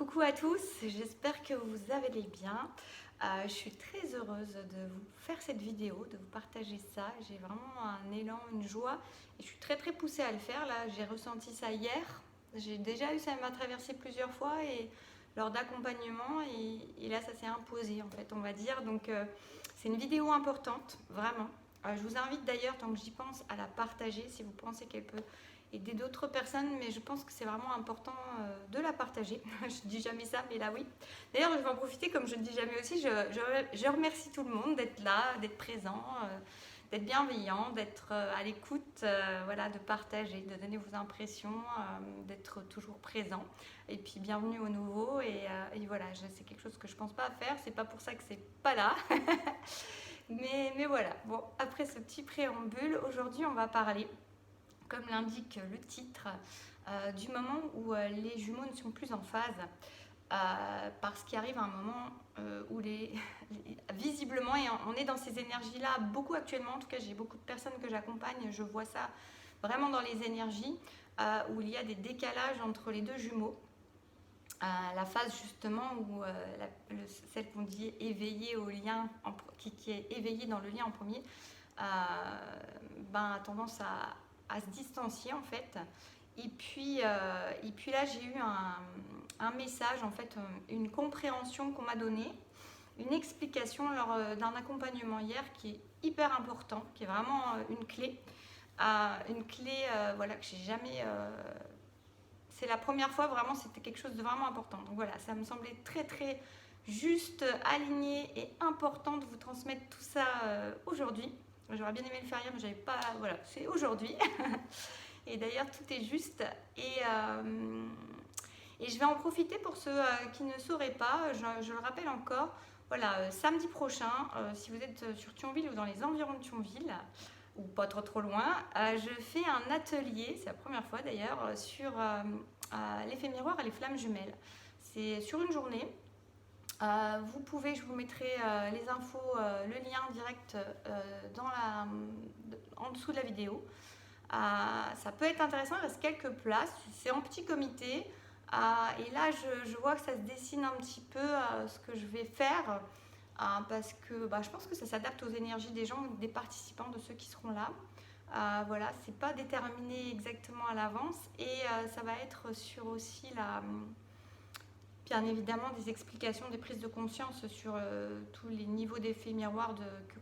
Coucou à tous, j'espère que vous allez bien. Je suis très heureuse de vous faire cette vidéo, de vous partager ça. J'ai vraiment un élan, une joie et je suis très poussée à le faire. Là, j'ai ressenti ça hier. J'ai déjà eu ça m'a traversé plusieurs fois et lors d'accompagnement et là ça s'est imposé en fait, on va dire. Donc c'est une vidéo importante, vraiment. Je vous invite d'ailleurs, tant que j'y pense, à la partager si vous pensez qu'elle peut aider d'autres personnes, mais je pense que c'est vraiment important de la partager. Je dis jamais ça, mais là oui. D'ailleurs, je vais en profiter, comme je ne dis jamais aussi, je remercie tout le monde d'être là, d'être présent, d'être bienveillant, d'être à l'écoute, voilà, de partager, de donner vos impressions, d'être toujours présent. Et puis bienvenue au nouveau. Et voilà, c'est quelque chose que je pense pas à faire. C'est pas pour ça que c'est pas là. mais voilà. Bon, après ce petit préambule, aujourd'hui on va parler, comme l'indique le titre, du moment où les jumeaux ne sont plus en phase. Parce qu'il arrive un moment où visiblement, et on est dans ces énergies-là beaucoup actuellement, en tout cas j'ai beaucoup de personnes que j'accompagne, je vois ça vraiment dans les énergies, où il y a des décalages entre les deux jumeaux. La phase justement où celle qu'on dit éveillée au lien, qui est éveillée dans le lien en premier, a tendance à se distancier en fait. Et puis là j'ai eu un message, en fait, une compréhension qu'on m'a donnée, une explication lors d'un accompagnement hier qui est hyper important, qui est vraiment une clé voilà, que j'ai jamais... c'est la première fois, vraiment, c'était quelque chose de vraiment important. Donc voilà, ça me semblait très juste, aligné et important de vous transmettre tout ça aujourd'hui. J'aurais bien aimé le faire hier, mais j'avais pas... Voilà, c'est aujourd'hui. Et d'ailleurs, tout est juste. Et je vais en profiter pour ceux qui ne sauraient pas, je le rappelle encore, voilà, samedi prochain, si vous êtes sur Thionville ou dans les environs de Thionville, ou pas trop loin, je fais un atelier, c'est la première fois d'ailleurs, sur l'effet miroir et les flammes jumelles. C'est sur une journée. Vous pouvez, je vous mettrai les infos, le lien direct en dessous de la vidéo. Ça peut être intéressant, il reste quelques places, c'est en petit comité. Et là, je vois que ça se dessine un petit peu ce que je vais faire, parce que je pense que ça s'adapte aux énergies des gens, des participants, de ceux qui seront là. Voilà, c'est pas déterminé exactement à l'avance et ça va être sur aussi bien évidemment des explications, des prises de conscience sur tous les niveaux d'effets miroirs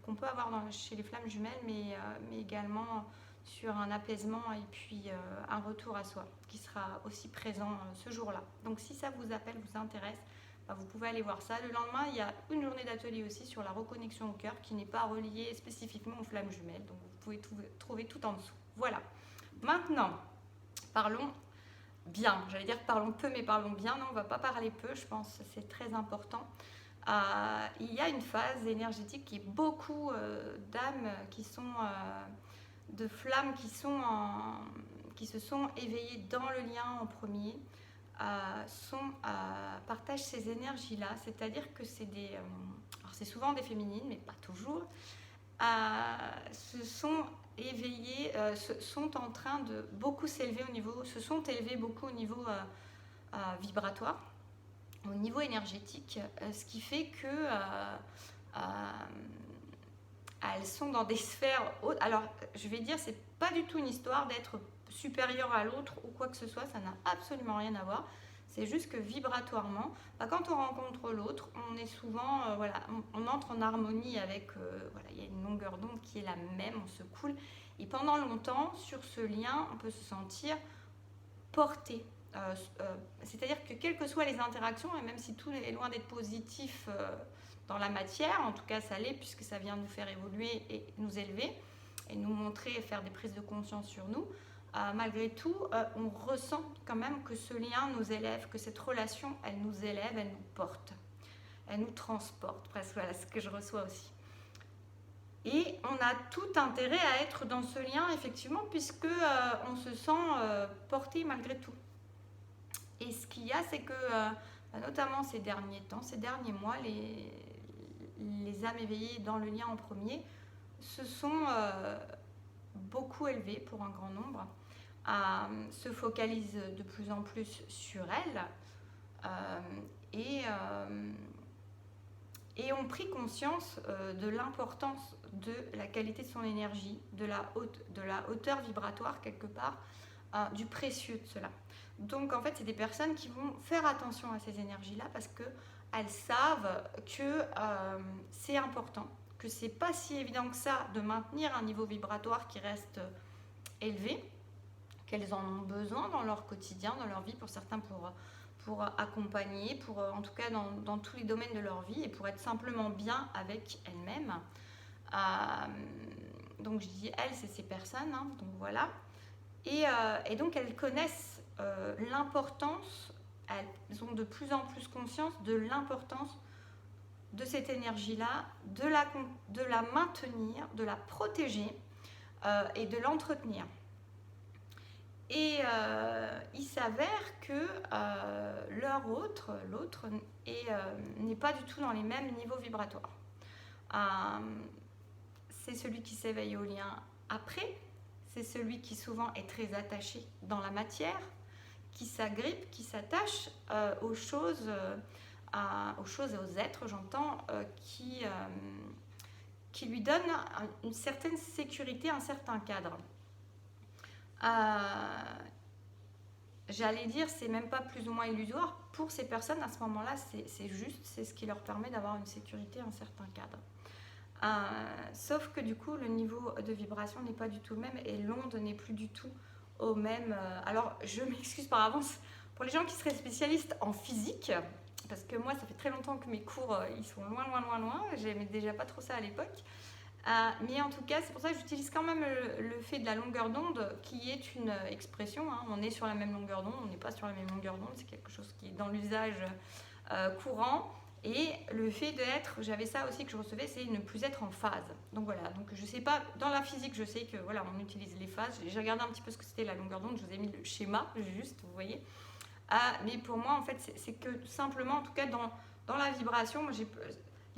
qu'on peut avoir chez les flammes jumelles, mais également sur un apaisement et puis un retour à soi qui sera aussi présent ce jour-là. Donc si ça vous appelle, vous intéresse, vous pouvez aller voir ça. Le lendemain, il y a une journée d'atelier aussi sur la reconnexion au cœur qui n'est pas reliée spécifiquement aux flammes jumelles. Donc vous pouvez trouver tout en dessous. Voilà. Maintenant, parlons bien. J'allais dire parlons peu, mais parlons bien. Non, on ne va pas parler peu, je pense que c'est très important. Il y a une phase énergétique qui est beaucoup d'âmes qui sont... de flammes qui se sont éveillées dans le lien en premier, partagent ces énergies-là, c'est-à-dire que alors c'est souvent des féminines, mais pas toujours, se sont éveillées, sont en train de beaucoup s'élever se sont élevées beaucoup au niveau vibratoire, au niveau énergétique, ce qui fait que elles sont dans des sphères hautes. Alors, je vais dire, c'est pas du tout une histoire d'être supérieur à l'autre ou quoi que ce soit, ça n'a absolument rien à voir. C'est juste que vibratoirement, quand on rencontre l'autre, on est souvent, voilà, on entre en harmonie avec, voilà, il y a une longueur d'onde qui est la même, on se coule. Et pendant longtemps, sur ce lien, on peut se sentir porté. C'est-à-dire que quelles que soient les interactions, et même si tout est loin d'être positif dans la matière, en tout cas ça l'est puisque ça vient nous faire évoluer et nous élever et nous montrer et faire des prises de conscience sur nous, malgré tout on ressent quand même que ce lien nous élève, que cette relation elle nous élève, elle nous porte, elle nous transporte, presque, voilà ce que je reçois aussi. Et on a tout intérêt à être dans ce lien effectivement puisque on se sent porté malgré tout. Et ce qu'il y a, c'est que notamment ces derniers temps, ces derniers mois, les âmes éveillées dans le lien en premier se sont beaucoup élevées pour un grand nombre, se focalisent de plus en plus sur elles, Et ont pris conscience de l'importance de la qualité de son énergie, de la hauteur vibratoire quelque part, du précieux de cela. Donc en fait, c'est des personnes qui vont faire attention à ces énergies-là parce qu'elles savent que c'est important, que c'est pas si évident que ça de maintenir un niveau vibratoire qui reste élevé, qu'elles en ont besoin dans leur quotidien, dans leur vie, pour certains pour accompagner, en tout cas dans tous les domaines de leur vie et pour être simplement bien avec elles-mêmes. Donc je dis elles, c'est ces personnes, hein, donc voilà. Et donc elles connaissent l'importance, elles ont de plus en plus conscience de l'importance de cette énergie-là, de la maintenir, de la protéger et de l'entretenir. Et il s'avère que l'autre n'est pas du tout dans les mêmes niveaux vibratoires. C'est celui qui s'éveille au lien après, c'est celui qui souvent est très attaché dans la matière, qui s'agrippe, qui s'attache aux choses et aux êtres, j'entends, qui lui donnent une certaine sécurité, un certain cadre. J'allais dire, c'est même pas plus ou moins illusoire. Pour ces personnes, à ce moment-là, c'est juste, c'est ce qui leur permet d'avoir une sécurité, un certain cadre. Sauf que du coup, le niveau de vibration n'est pas du tout le même et l'onde n'est plus du tout au même. Alors, je m'excuse par avance pour les gens qui seraient spécialistes en physique, parce que moi, ça fait très longtemps que mes cours, ils sont loin. J'aimais déjà pas trop ça à l'époque. Mais en tout cas, c'est pour ça que j'utilise quand même le fait de la longueur d'onde, qui est une expression. Hein. On est sur la même longueur d'onde, on n'est pas sur la même longueur d'onde, c'est quelque chose qui est dans l'usage courant. Et le fait d'être, j'avais ça aussi que je recevais, c'est ne plus être en phase. Donc voilà, donc je sais pas, dans la physique, je sais que voilà, on utilise les phases. J'ai regardé un petit peu ce que c'était la longueur d'onde, je vous ai mis le schéma, juste, vous voyez. Mais pour moi, en fait, c'est que simplement, en tout cas, dans la vibration, moi,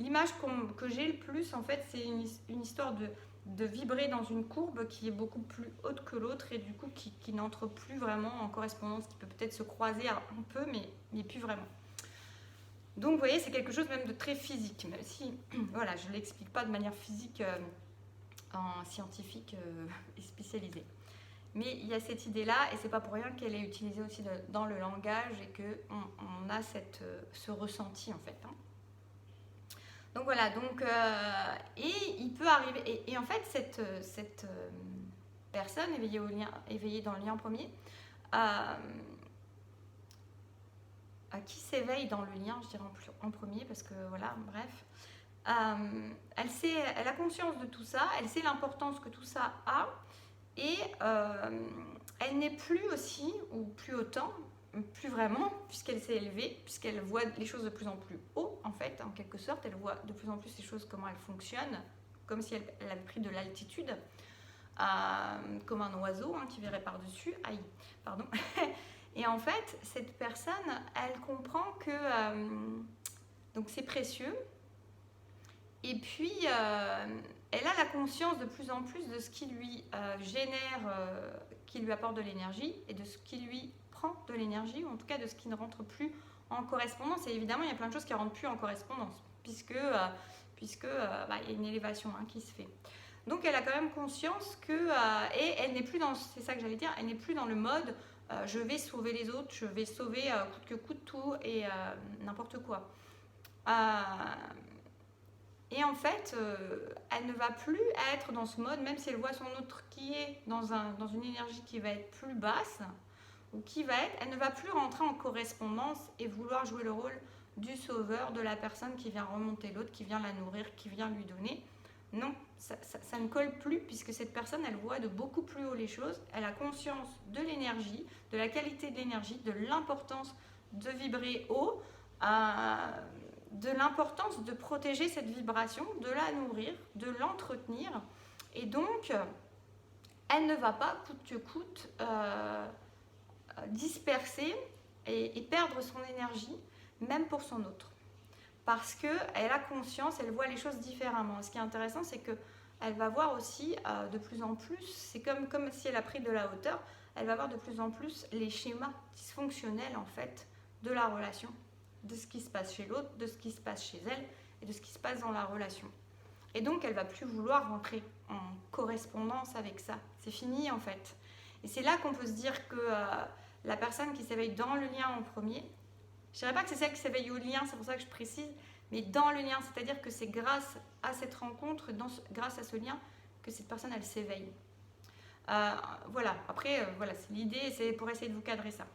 l'image que j'ai le plus, en fait, c'est une histoire de vibrer dans une courbe qui est beaucoup plus haute que l'autre et du coup qui n'entre plus vraiment en correspondance, qui peut peut-être se croiser un peu, mais plus vraiment. Donc vous voyez, c'est quelque chose même de très physique, même si voilà, je ne l'explique pas de manière physique en scientifique et spécialisée. Mais il y a cette idée-là, et c'est pas pour rien qu'elle est utilisée aussi dans le langage et qu'on a ce ressenti en fait. Hein. Donc voilà, et il peut arriver, et en fait cette personne éveillée dans le lien premier, qui s'éveille dans le lien, je dirais en premier, parce que voilà, bref, elle a conscience de tout ça, elle sait l'importance que tout ça a, et elle n'est plus aussi, ou plus autant, plus vraiment, puisqu'elle s'est élevée, puisqu'elle voit les choses de plus en plus haut, en fait, en quelque sorte, elle voit de plus en plus les choses, comment elles fonctionnent, comme si elle avait pris de l'altitude, comme un oiseau qui verrait par-dessus. Aïe, pardon. Et en fait, cette personne, elle comprend que donc c'est précieux, et puis elle a la conscience de plus en plus de ce qui lui génère, qui lui apporte de l'énergie, et de ce qui lui prend de l'énergie, ou en tout cas de ce qui ne rentre plus en correspondance. Et évidemment, il y a plein de choses qui ne rentrent plus en correspondance, puisque il y a une élévation qui se fait. Donc elle a quand même conscience que, et elle n'est plus dans, c'est ça que j'allais dire, elle n'est plus dans le mode je vais sauver les autres, je vais sauver coûte que coûte tout et n'importe quoi. Et en fait, elle ne va plus être dans ce mode, même si elle voit son autre qui est dans une énergie qui va être plus basse, ou elle ne va plus rentrer en correspondance et vouloir jouer le rôle du sauveur, de la personne qui vient remonter l'autre, qui vient la nourrir, qui vient lui donner. Non, ça ne colle plus, puisque cette personne, elle voit de beaucoup plus haut les choses, elle a conscience de l'énergie, de la qualité de l'énergie, de l'importance de vibrer haut, de l'importance de protéger cette vibration, de la nourrir, de l'entretenir, et donc elle ne va pas coûte que coûte disperser et perdre son énergie, même pour son autre. Parce qu'elle a conscience, elle voit les choses différemment. Ce qui est intéressant, c'est qu'elle va voir aussi de plus en plus, c'est comme si elle a pris de la hauteur, elle va voir de plus en plus les schémas dysfonctionnels en fait de la relation, de ce qui se passe chez l'autre, de ce qui se passe chez elle et de ce qui se passe dans la relation. Et donc, elle va plus vouloir rentrer en correspondance avec ça. C'est fini, en fait. Et c'est là qu'on peut se dire que la personne qui s'éveille dans le lien en premier, je ne dirais pas que c'est celle qui s'éveille au lien, c'est pour ça que je précise, mais dans le lien, c'est-à-dire que c'est grâce à cette rencontre, grâce à ce lien, que cette personne, elle s'éveille. Voilà, après, voilà, c'est l'idée, c'est pour essayer de vous cadrer ça.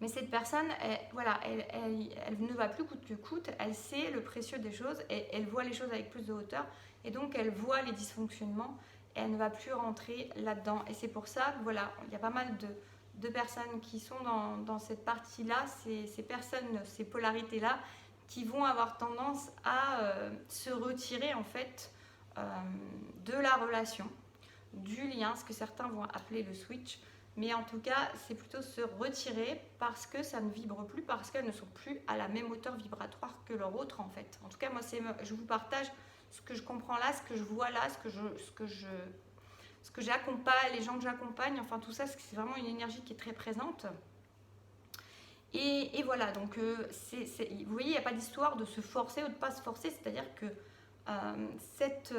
Mais cette personne, elle ne va plus coûte que coûte, elle sait le précieux des choses, et elle voit les choses avec plus de hauteur, et donc elle voit les dysfonctionnements, et elle ne va plus rentrer là-dedans. Et c'est pour ça, voilà, il y a pas mal de personnes qui sont dans cette partie-là, ces personnes, ces polarités-là, qui vont avoir tendance à se retirer en fait de la relation, du lien, ce que certains vont appeler le switch. Mais en tout cas, c'est plutôt se retirer parce que ça ne vibre plus, parce qu'elles ne sont plus à la même hauteur vibratoire que leur autre en fait. En tout cas, moi, je vous partage ce que je comprends là, ce que je vois là, ce que j'accompagne, les gens que j'accompagne, enfin tout ça, c'est vraiment une énergie qui est très présente. Et voilà, donc vous voyez, il n'y a pas d'histoire de se forcer ou de ne pas se forcer, c'est-à-dire que cet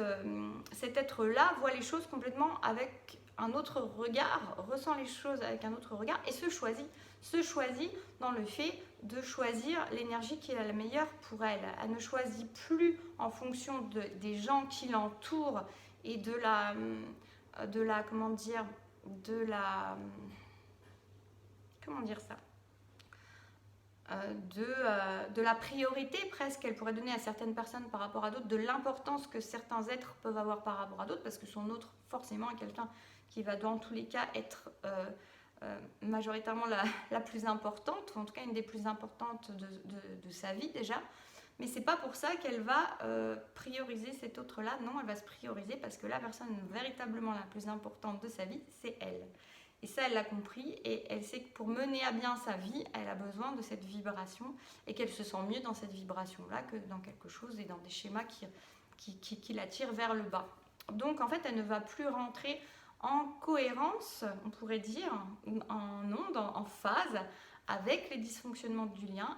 être-là voit les choses complètement avec un autre regard, ressent les choses avec un autre regard et se choisit dans le fait de choisir l'énergie qui est la meilleure pour elle. Elle ne choisit plus en fonction des gens qui l'entourent et comment dire ça, de la priorité presque qu'elle pourrait donner à certaines personnes par rapport à d'autres, de l'importance que certains êtres peuvent avoir par rapport à d'autres, parce que son autre forcément est quelqu'un qui va dans tous les cas être majoritairement la plus importante, ou en tout cas une des plus importantes de sa vie déjà. Mais c'est pas pour ça qu'elle va prioriser cet autre-là. Non, elle va se prioriser parce que la personne véritablement la plus importante de sa vie, c'est elle. Et ça, elle l'a compris et elle sait que pour mener à bien sa vie, elle a besoin de cette vibration et qu'elle se sent mieux dans cette vibration-là que dans quelque chose et dans des schémas qui l'attirent vers le bas. Donc en fait, elle ne va plus rentrer en cohérence, on pourrait dire, en onde, en phase avec les dysfonctionnements du lien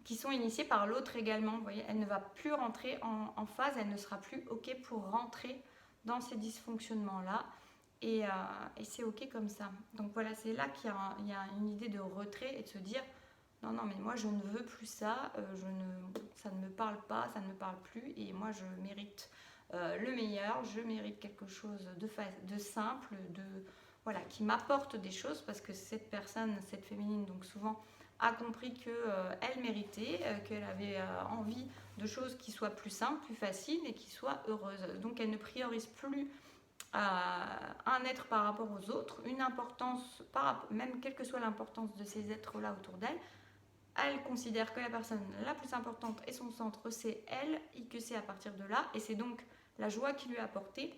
qui sont initiés par l'autre également. Vous voyez, elle ne va plus rentrer en phase, elle ne sera plus OK pour rentrer dans ces dysfonctionnements-là. Et c'est OK comme ça. Donc voilà, c'est là qu'il y a une idée de retrait et de se dire non, mais moi je ne veux plus ça, ça ne me parle pas, ça ne me parle plus et moi je mérite le meilleur, je mérite quelque chose de simple, voilà, qui m'apporte des choses parce que cette personne, cette féminine, donc souvent a compris qu'elle méritait, qu'elle avait envie de choses qui soient plus simples, plus faciles et qui soient heureuses. Donc elle ne priorise plus un être par rapport aux autres, une importance, même quelle que soit l'importance de ces êtres-là autour d'elle, elle considère que la personne la plus importante et son centre, c'est elle, et que c'est à partir de là, et c'est donc la joie qui lui est apportée,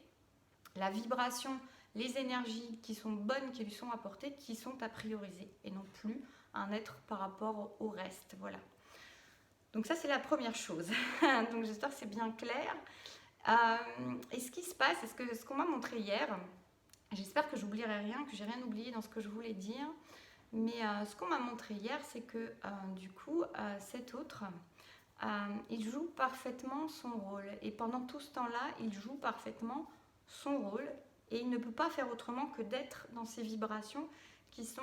la vibration, les énergies qui sont bonnes, qui lui sont apportées, qui sont à prioriser, et non plus un être par rapport au reste. Voilà. Donc ça, c'est la première chose. Donc j'espère que c'est bien clair. Et ce qui se passe, c'est ce qu'on m'a montré hier, j'espère que j'oublierai rien, que j'ai rien oublié dans ce que je voulais dire, mais ce qu'on m'a montré hier, c'est que du coup, cet autre, il joue parfaitement son rôle. Et pendant tout ce temps-là, il joue parfaitement son rôle et il ne peut pas faire autrement que d'être dans ces vibrations qui sont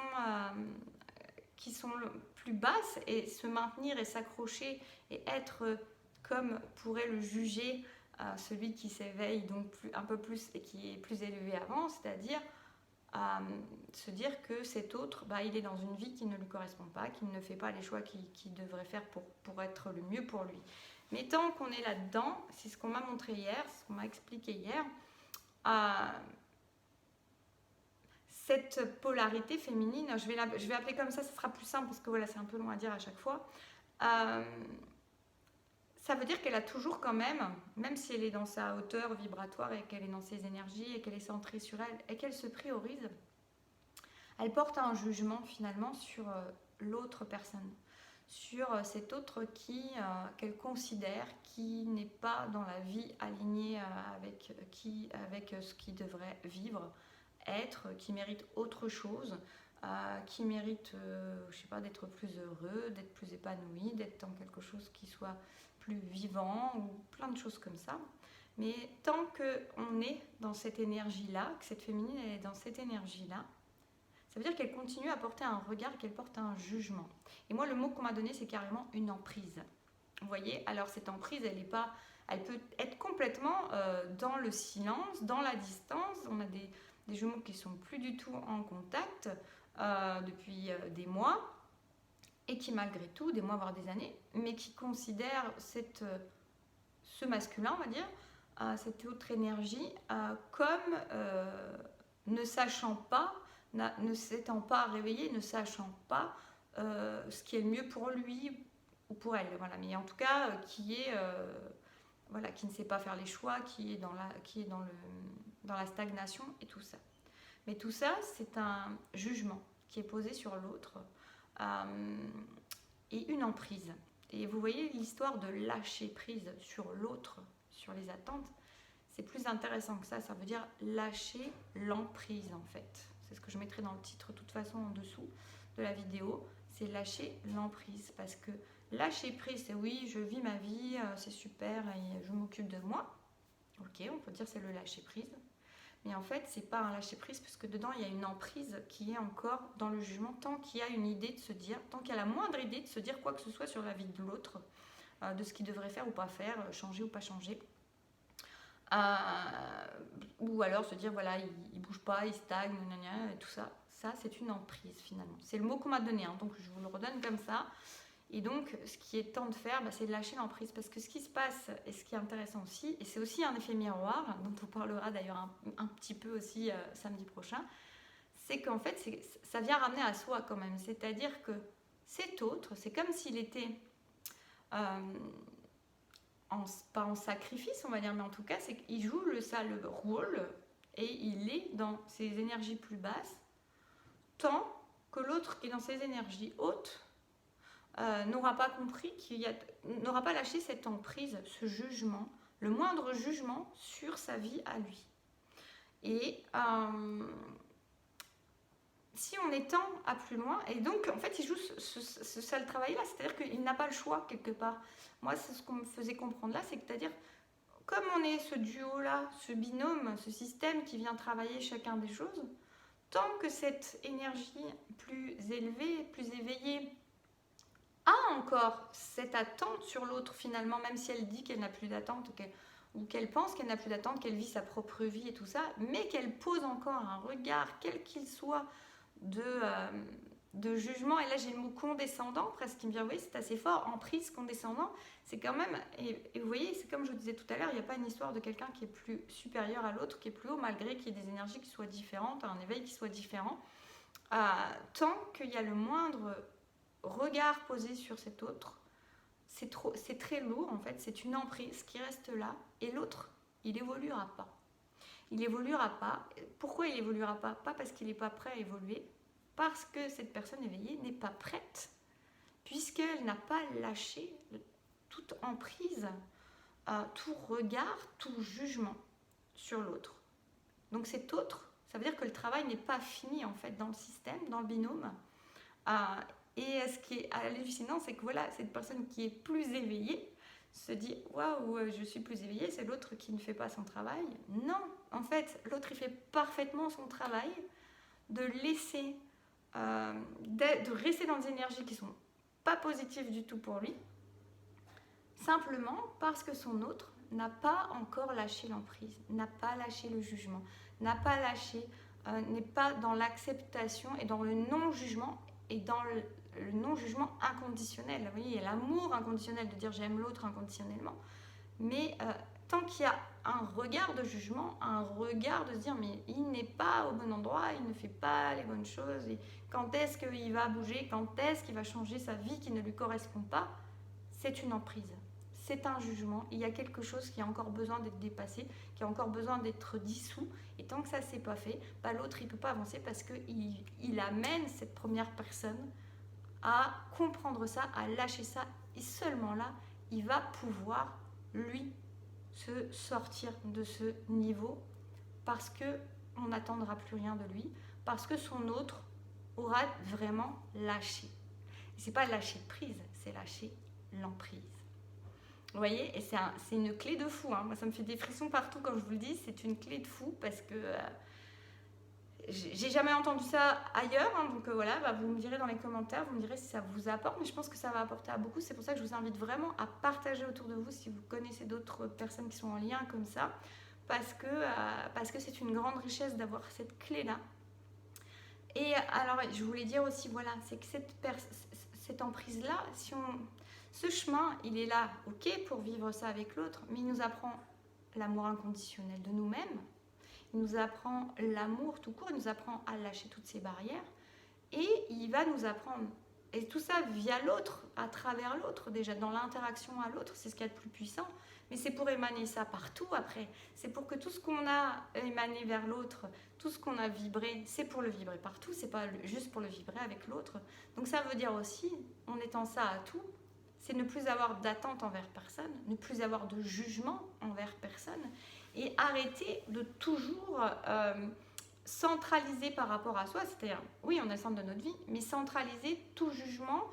plus basses et se maintenir et s'accrocher et être comme pourrait le juger celui qui s'éveille donc un peu plus et qui est plus élevé avant, c'est-à-dire se dire que cet autre, il est dans une vie qui ne lui correspond pas, qu'il ne fait pas les choix qu'il devrait faire pour être le mieux pour lui. Mais tant qu'on est là-dedans, c'est ce qu'on m'a montré hier, ce qu'on m'a expliqué hier, cette polarité féminine, je vais appeler comme ça sera plus simple parce que voilà, c'est un peu long à dire à chaque fois. Ça veut dire qu'elle a toujours quand même si elle est dans sa hauteur vibratoire et qu'elle est dans ses énergies et qu'elle est centrée sur elle et qu'elle se priorise, elle porte un jugement finalement sur l'autre personne, sur cet autre qu'elle considère qui n'est pas dans la vie alignée avec ce qu'il devrait vivre, être, qui mérite autre chose, qui mérite, je sais pas, d'être plus heureux, d'être plus épanoui, d'être dans quelque chose qui soit plus vivant ou plein de choses comme ça. Mais tant qu'on est dans cette énergie-là, que cette féminine elle est dans cette énergie-là, ça veut dire qu'elle continue à porter un regard, qu'elle porte un jugement. Et moi, le mot qu'on m'a donné, c'est carrément une emprise. Vous voyez, alors cette emprise, elle peut être complètement dans le silence, dans la distance. On a des jumeaux qui sont plus du tout en contact depuis des mois et qui malgré tout, des mois voire des années, mais qui considèrent ce masculin, on va dire, cette autre énergie comme ne sachant pas, ne s'étant pas réveillé, ne sachant pas ce qui est le mieux pour lui ou pour elle, voilà. Mais en tout cas qui ne sait pas faire les choix, qui est dans la stagnation et tout ça. Mais tout ça, c'est un jugement qui est posé sur l'autre et une emprise. Et vous voyez, l'histoire de lâcher prise sur l'autre, sur les attentes, c'est plus intéressant que ça. Ça veut dire lâcher l'emprise, en fait. C'est ce que je mettrai dans le titre, de toute façon, en dessous de la vidéo. C'est lâcher l'emprise. Parce que lâcher prise, c'est oui, je vis ma vie, c'est super, et je m'occupe de moi. Ok, on peut dire c'est le lâcher prise. Mais en fait, c'est pas un lâcher prise parce que dedans, il y a une emprise qui est encore dans le jugement tant qu'il y a une idée de se dire, tant qu'il y a la moindre idée de se dire quoi que ce soit sur la vie de l'autre, de ce qu'il devrait faire ou pas faire, changer ou pas changer. Ou alors se dire, voilà, il bouge pas, il stagne, et tout ça. Ça, c'est une emprise finalement. C'est le mot qu'on m'a donné, hein, donc je vous le redonne comme ça. Et donc, ce qui est temps de faire, c'est de lâcher l'emprise. Parce que ce qui se passe, et ce qui est intéressant aussi, et c'est aussi un effet miroir, dont on parlera d'ailleurs un petit peu aussi samedi prochain, c'est qu'en fait, ça vient ramener à soi quand même. C'est-à-dire que cet autre, c'est comme s'il était, pas en sacrifice, on va dire, mais en tout cas, c'est qu'il joue le rôle, et il est dans ses énergies plus basses, tant que l'autre qui est dans ses énergies hautes, n'aura pas compris n'aura pas lâché cette emprise, ce jugement, le moindre jugement sur sa vie à lui. Et si on étend à plus loin, et donc en fait il joue ce sale travail-là, c'est-à-dire qu'il n'a pas le choix quelque part. Moi c'est ce qu'on me faisait comprendre là, c'est-à-dire comme on est ce duo-là, ce binôme, ce système qui vient travailler chacun des choses, tant que cette énergie plus élevée, plus éveillée, a encore cette attente sur l'autre finalement, même si elle dit qu'elle n'a plus d'attente ou qu'elle pense qu'elle n'a plus d'attente, qu'elle vit sa propre vie et tout ça, mais qu'elle pose encore un regard, quel qu'il soit, de jugement. Et là j'ai le mot condescendant presque qui me vient, vous voyez, c'est assez fort, emprise, condescendant, c'est quand même, et vous voyez, c'est comme je vous disais tout à l'heure, il n'y a pas une histoire de quelqu'un qui est plus supérieur à l'autre, qui est plus haut, malgré qu'il y ait des énergies qui soient différentes, un éveil qui soit différent, tant qu'il y a le moindre regard posé sur cet autre, c'est très lourd en fait, c'est une emprise qui reste là, et l'autre, il évoluera pas. Il évoluera pas. Pourquoi il évoluera pas? Pas parce qu'il n'est pas prêt à évoluer, parce que cette personne éveillée n'est pas prête, puisqu'elle n'a pas lâché toute emprise, tout regard, tout jugement sur l'autre. Donc cet autre, ça veut dire que le travail n'est pas fini en fait dans le système, dans le binôme. Et ce qui est hallucinant, c'est que voilà, cette personne qui est plus éveillée se dit waouh, je suis plus éveillée, c'est l'autre qui ne fait pas son travail. Non, en fait, l'autre il fait parfaitement son travail de laisser, de rester dans des énergies qui sont pas positives du tout pour lui, simplement parce que son autre n'a pas encore lâché l'emprise, n'a pas lâché le jugement, n'a pas lâché, n'est pas dans l'acceptation et dans le non-jugement et dans le non-jugement inconditionnel. Vous voyez, il y a l'amour inconditionnel de dire j'aime l'autre inconditionnellement, mais tant qu'il y a un regard de jugement, un regard de se dire mais il n'est pas au bon endroit, il ne fait pas les bonnes choses, et quand est-ce qu'il va bouger, quand est-ce qu'il va changer sa vie qui ne lui correspond pas, c'est une emprise. C'est un jugement, il y a quelque chose qui a encore besoin d'être dépassé, qui a encore besoin d'être dissous, et tant que ça ne s'est pas fait, l'autre il ne peut pas avancer parce qu'il amène cette première personne à comprendre ça, à lâcher ça, et seulement là, il va pouvoir, lui, se sortir de ce niveau, parce qu'on n'attendra plus rien de lui, parce que son autre aura vraiment lâché. C'est pas lâcher prise, c'est lâcher l'emprise. Vous voyez, et c'est une clé de fou. Hein. Moi, ça me fait des frissons partout quand je vous le dis. C'est une clé de fou parce que j'ai jamais entendu ça ailleurs. Hein, donc voilà, bah, vous me direz dans les commentaires, vous me direz si ça vous apporte. Mais je pense que ça va apporter à beaucoup. C'est pour ça que je vous invite vraiment à partager autour de vous si vous connaissez d'autres personnes qui sont en lien comme ça. Parce que c'est une grande richesse d'avoir cette clé-là. Et alors, je voulais dire aussi, voilà, c'est que cette emprise-là, ce chemin, il est là, ok, pour vivre ça avec l'autre, mais il nous apprend l'amour inconditionnel de nous-mêmes, il nous apprend l'amour tout court, il nous apprend à lâcher toutes ces barrières, et il va nous apprendre, et tout ça via l'autre, à travers l'autre, déjà dans l'interaction à l'autre, c'est ce qu'il y a de plus puissant, mais c'est pour émaner ça partout après, c'est pour que tout ce qu'on a émané vers l'autre, tout ce qu'on a vibré, c'est pour le vibrer partout, c'est pas juste pour le vibrer avec l'autre. Donc ça veut dire aussi, en étant ça à tout, c'est ne plus avoir d'attente envers personne, ne plus avoir de jugement envers personne, et arrêter de toujours centraliser par rapport à soi, c'est-à-dire, oui, on est le centre de notre vie, mais centraliser tout jugement,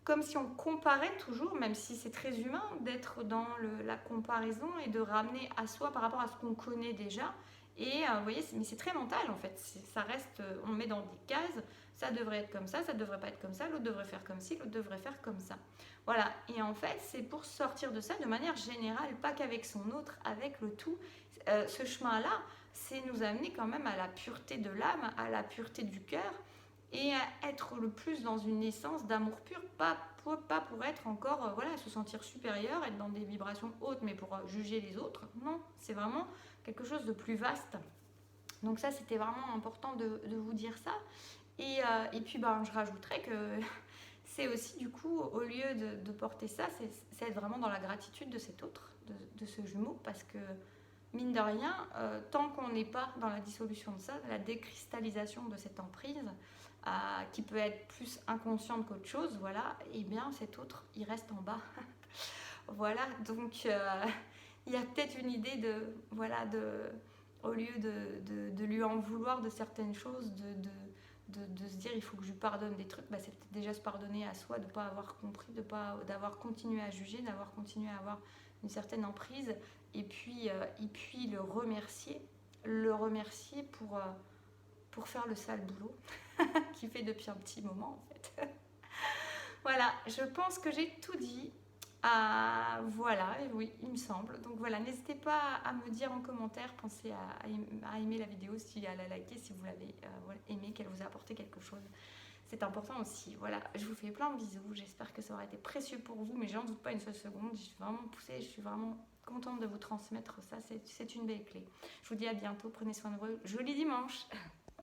comme si on comparait toujours, même si c'est très humain d'être dans la comparaison et de ramener à soi par rapport à ce qu'on connaît déjà. Et vous voyez, mais c'est très mental en fait, ça reste, on met dans des cases, ça devrait être comme ça devrait pas être comme ça, l'autre devrait faire comme ci, l'autre devrait faire comme ça. Voilà, et en fait, c'est pour sortir de ça de manière générale, pas qu'avec son autre, avec le tout. Ce chemin-là, c'est nous amener quand même à la pureté de l'âme, à la pureté du cœur, et à être le plus dans une essence d'amour pur, pas pour être encore, voilà, se sentir supérieur, être dans des vibrations hautes, mais pour juger les autres. Non, c'est vraiment quelque chose de plus vaste. Donc ça, c'était vraiment important de vous dire ça. Et puis, ben, je rajouterais que c'est aussi, du coup, au lieu de porter ça, c'est être vraiment dans la gratitude de cet autre, de ce jumeau, parce que, mine de rien, tant qu'on n'est pas dans la dissolution de ça, la décristallisation de cette emprise, qui peut être plus inconsciente qu'autre chose, voilà, et bien cet autre, il reste en bas. Voilà, donc il y a peut-être une idée de, voilà, au lieu de lui en vouloir de certaines choses, de se dire il faut que je lui pardonne des trucs, bah, c'est peut-être déjà se pardonner à soi de ne pas avoir compris, d'avoir continué à juger, d'avoir continué à avoir une certaine emprise, et puis le remercier pour faire le sale boulot qu'il fait depuis un petit moment en fait. Voilà, je pense que j'ai tout dit. Voilà, et oui, il me semble. Donc voilà, n'hésitez pas à me dire en commentaire, pensez à aimer la vidéo, à la liker si vous l'avez aimée, qu'elle vous a apporté quelque chose. C'est important aussi. Voilà, je vous fais plein de bisous. J'espère que ça aura été précieux pour vous, mais j'en doute pas une seule seconde. Je suis vraiment poussée, je suis vraiment contente de vous transmettre ça. C'est une belle clé. Je vous dis à bientôt, prenez soin de vous. Joli dimanche!